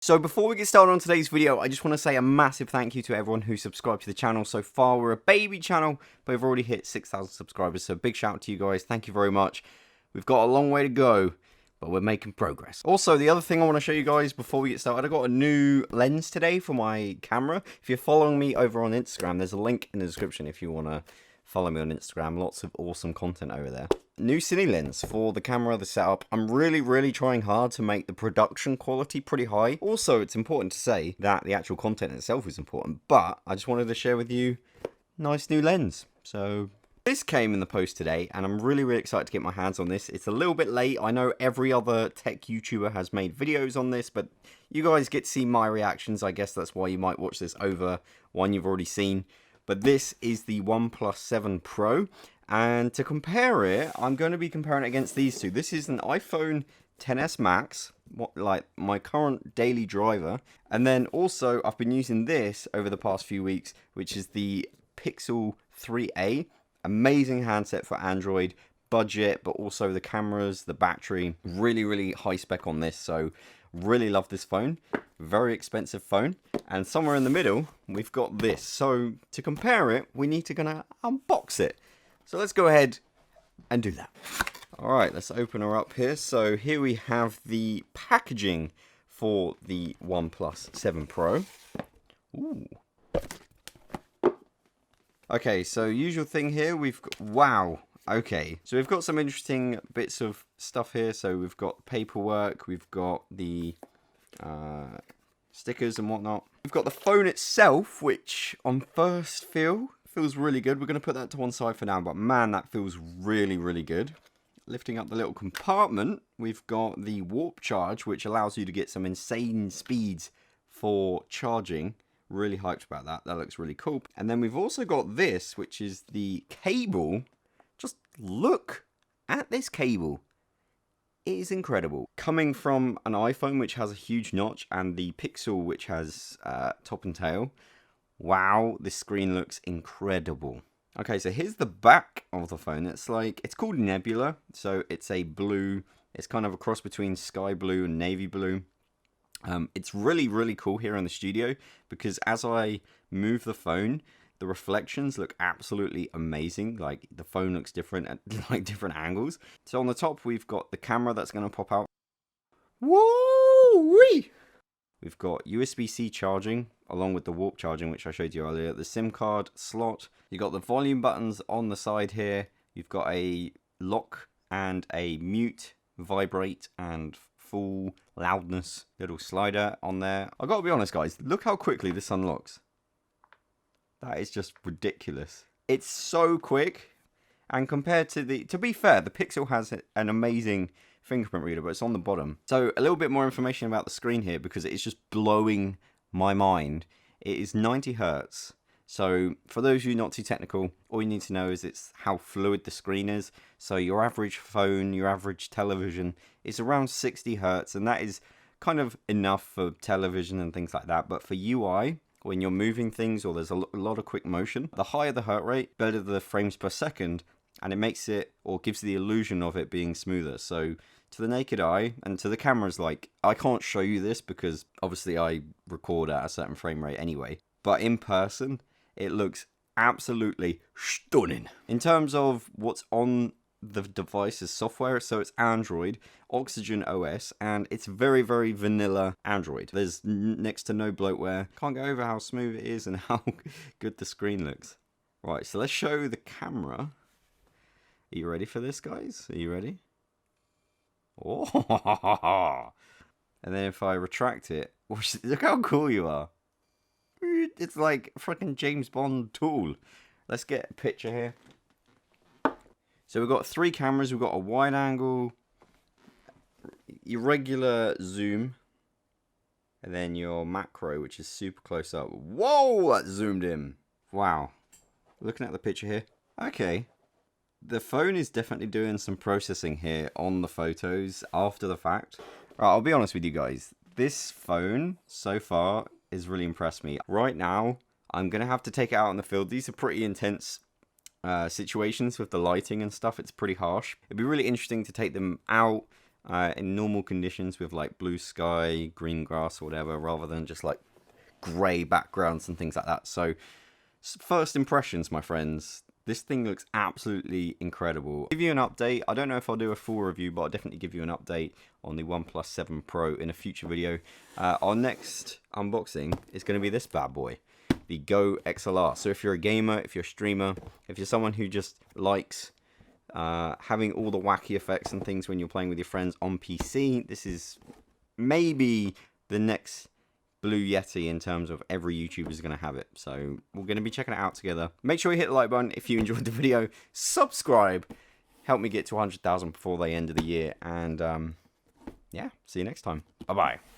So before we get started on today's video, I just want to say a massive thank you to everyone who subscribed to the channel so far. We're a baby channel, but we've already hit 6,000 subscribers, so big shout out to you guys. Thank you very much. We've got a long way to go, but we're making progress. Also, the other thing I want to show you guys before we get started, I got a new lens today for my camera. If you're following me over on Instagram, there's a link in the description if you want to follow me on Instagram. Lots of awesome content over there. New cine lens for the camera, the setup. I'm really trying hard to make the production quality pretty high. Also, it's important to say that the actual content itself is important, but I just wanted to share with you nice new lens. So this came in the post today, and I'm really excited to get my hands on this. It's a little bit late. I know every other tech YouTuber has made videos on this, but you guys get to see my reactions. I guess that's why you might watch this over one you've already seen. But this is the OnePlus 7 Pro. And to compare it, I'm going to be comparing it against these two. This is an iPhone XS Max, like my current daily driver. And then also, I've been using this over the past few weeks, which is the Pixel 3a. Amazing handset for Android, budget, but also the cameras, the battery. Really high spec on this, so really love this phone. Very expensive phone. And somewhere in the middle, we've got this. So to compare it, we need to gonna unbox it. So let's go ahead and do that. All right, let's open her up here. So here we have the packaging for the OnePlus 7 Pro. Ooh. Okay, so usual thing here, we've got, wow. Okay, so we've got some interesting bits of stuff here. So we've got paperwork, we've got the stickers and whatnot. We've got the phone itself, which on first feels really good. We're going to put that to one side for now, but man, that feels really good. Lifting up the little compartment, we've got the warp charge, which allows you to get some insane speeds for charging. Really hyped about that. That looks really cool. And then we've also got this, which is the cable. Just look at this cable. It is incredible. Coming from an iPhone, which has a huge notch, and the Pixel, which has top and tail. Wow, this screen looks incredible. Okay, so here's the back of the phone. It's called Nebula. So it's a blue. It's kind of a cross between sky blue and navy blue. It's really cool here in the studio because as I move the phone, the reflections look absolutely amazing. Like the phone looks different at like different angles. So on the top, we've got the camera that's going to pop out. Woo-wee! We've got USB-C charging along with the warp charging, which I showed you earlier. The SIM card slot. You've got the volume buttons on the side here. You've got a lock and a mute, vibrate, and full loudness little slider on there. I gotta be honest, guys, look how quickly this unlocks. That is just ridiculous. It's so quick, and compared to to be fair, the Pixel has an amazing fingerprint reader, but it's on the bottom. So a little bit more information about the screen here because it is just blowing my mind. It is 90 Hertz. So for those of you not too technical, all you need to know is it's how fluid the screen is. So your average phone, your average television is around 60 Hertz, and that is kind of enough for television and things like that. But for UI, when you're moving things or there's a lot of quick motion, the higher the hertz rate, better the frames per second, and it makes it, or gives the illusion of it being smoother. So to the naked eye and to the cameras, like, I can't show you this because obviously I record at a certain frame rate anyway, but in person it looks absolutely stunning. In terms of what's on the device's software, so it's Android, Oxygen OS, and it's very vanilla Android. There's next to no bloatware. Can't get over how smooth it is and how good the screen looks. Right, so let's show the camera. Are you ready for this, guys? Are you ready? Oh, and then if I retract it, look how cool you are. It's like a freaking James Bond tool. Let's get a picture here. So we've got three cameras. We've got a wide angle, your regular zoom, and then your macro, which is super close up. Whoa, that zoomed in. Wow. Looking at the picture here. Okay. The phone is definitely doing some processing here on the photos after the fact. Right, I'll be honest with you guys. This phone so far has really impressed me. Right now, I'm going to have to take it out in the field. These are pretty intense situations with the lighting and stuff. It's pretty harsh. It'd be really interesting to take them out in normal conditions with like blue sky, green grass or whatever, rather than just like grey backgrounds and things like that. So first impressions, my friends, this thing looks absolutely incredible. I'll give you an update. I don't know if I'll do a full review, but I'll definitely give you an update on the OnePlus 7 Pro in a future video. Our next unboxing is going to be this bad boy, the Go XLR. So if you're a gamer, if you're a streamer, if you're someone who just likes having all the wacky effects and things when you're playing with your friends on PC, this is maybe the next Blue Yeti in terms of every YouTuber is going to have it. So we're going to be checking it out together. Make sure you hit the like button if you enjoyed the video. Subscribe. Help me get to 100,000 before the end of the year. And yeah, see you next time. Bye-bye.